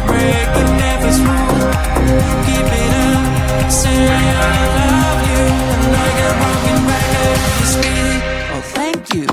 break but never smooth. Keep it up, say I love you, like a broken record. It's me. Oh, thank you.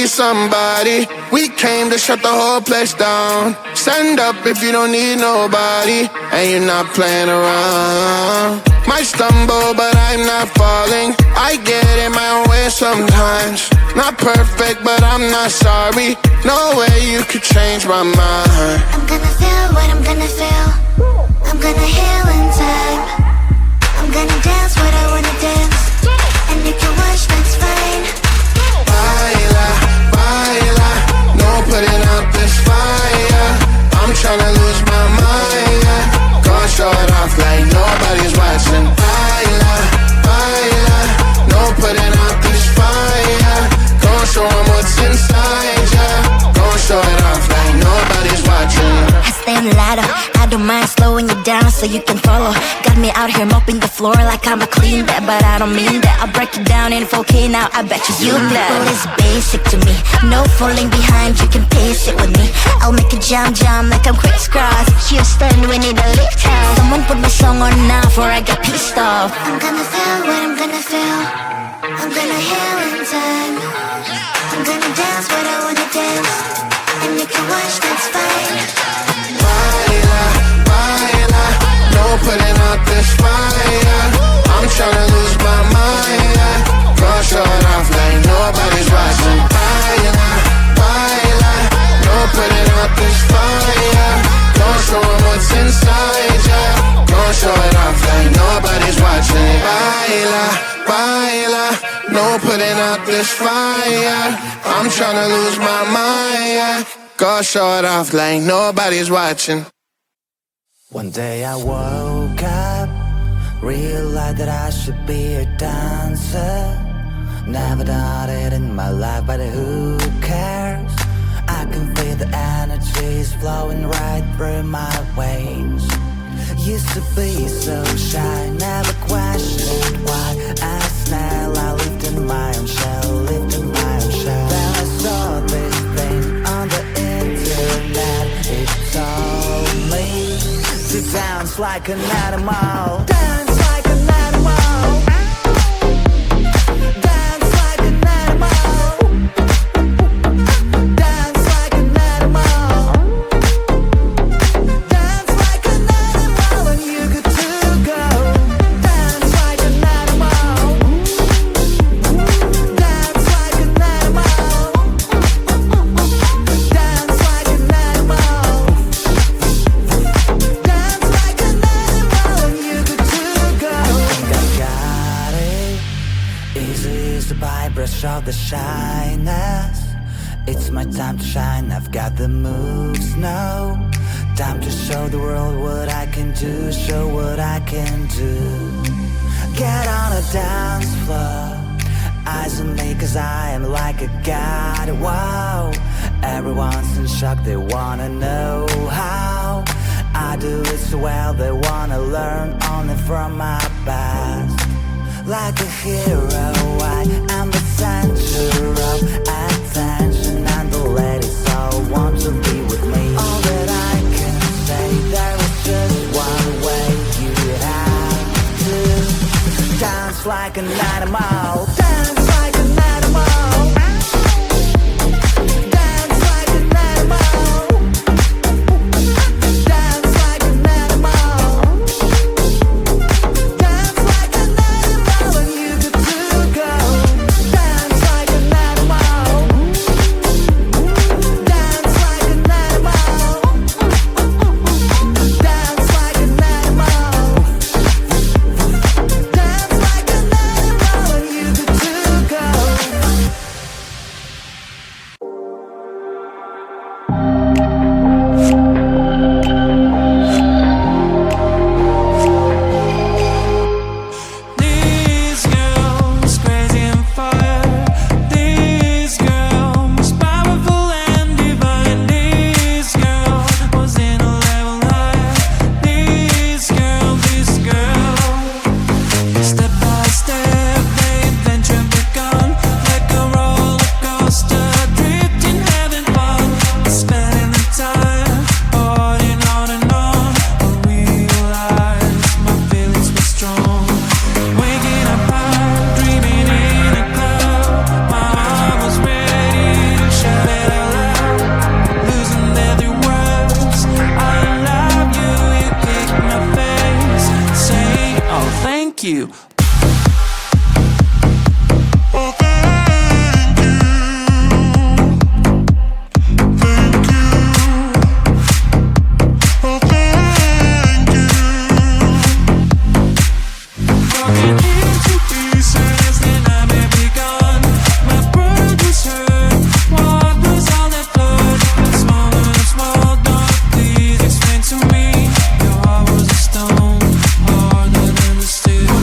Somebody, we came to shut the whole place down. Stand up if you don't need nobody, and you're not playing around. Might stumble, but I'm not falling. I get in my own way sometimes. Not perfect, but I'm not sorry. No way you could change my mind. I'm gonna feel what I'm gonna feel. I'm gonna heal in time. I'm gonna dance what I wanna dance. And if you watch, that's fine. Baila, baila, no putting out this fire. I'm tryna lose my mind, yeah. Gonna show it off like nobody's watching. Baila, baila, no putting out this fire. Gonna show 'em what's inside, yeah. Gonna show it off like nobody's watching. I stay on the ladder, I don't mind slowing you down. so you can follow. Got me out here mopping the floor like I'm a clean that, but I don't mean that. I'll break it down in 4K now, I bet you that. People is basic to me, no falling behind, you can pace it with me. I'll make a jam like I'm crisscross. Houston, we need a lift house. Someone put my song on now before I get pissed off. I'm gonna feel what I'm gonna feel. I'm gonna heal in time. I'm gonna dance what I wanna dance. And you can watch, that's fine. Baila, baila, no putting out this fire. I'm tryna lose my mind, yeah. Go show it off like nobody's watching. Baila, baila, no putting out this fire. Don't show 'em what's inside, yeah. Don't show it off like nobody's watching. Baila, baila, no putting out this fire. I'm tryna lose my mind, yeah. Go show it off like nobody's watching. One day I woke up, realized that I should be a dancer. Never done it in my life, but who cares? I can feel the energies flowing right through my veins. Used to be so shy, never questioned why. As now I lived in my own shell, lived in my own shell. Then I saw this thing on the internet. It told me to dance like an animal. Dance like an animal. Dance like an animal. Dance like an animal. Dance like an animal, and you good to go. Dance like an animal. Dance like an animal. Dance like an animal. Dance like an animal, and you good to go. I think I got it. Easy as the brush of the shyness. It's my time to shine, I've got the moves now. Time to show the world what I can do, show what I can do. Get on a dance floor, eyes on me cause I am like a god, wow. Everyone's in shock, they wanna know how I do it so well, they wanna learn only from my past. Like a hero, I am the center of attention, and the ladies all want to be with me. All that I can say, there is just one way. You have to dance like an animal. Dance like an animal. Dance like an animal. Dance like an animal. Dance like an animal, and you good to go. Dance like an animal. Dance like an animal. Dance like an animal. Dance like an animal, and you good to go. This girl's crazy and fire. This girl was powerful and divine. This girl was in a level higher. This girl. Step by step, the adventure begun. Like a roller coaster, drifting heaven bound. Spending the time, holding on and on. I realized my feelings were strong. Waking up high, dreaming in a cloud. My heart was ready to shout it out loud. Losing every words. I love you, you kicked my face. Saying, oh thank you. Broken into pieces, then I may be gone. My world was hurt, what was on that floor? Smaller and small, don't please explain to me. Your heart was a stone, harder than the steel.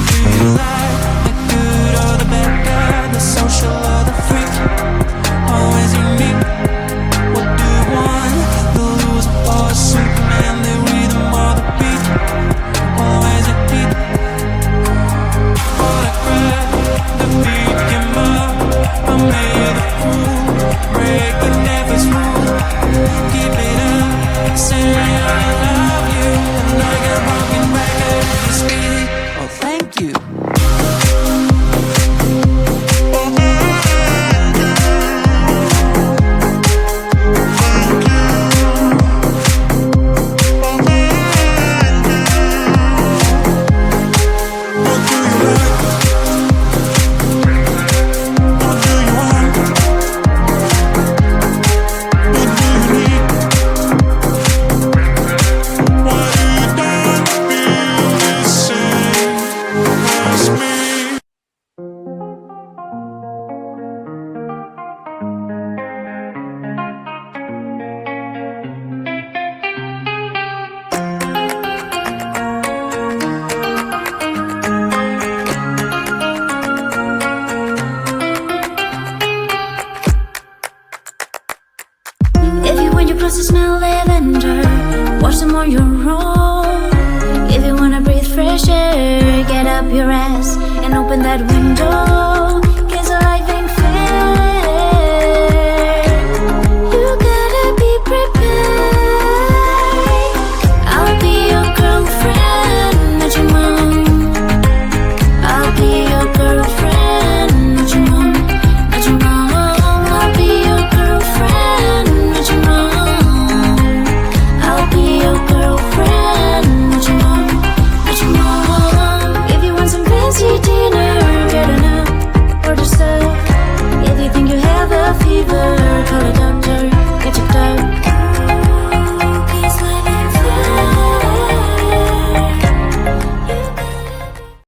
up your ass and open that window.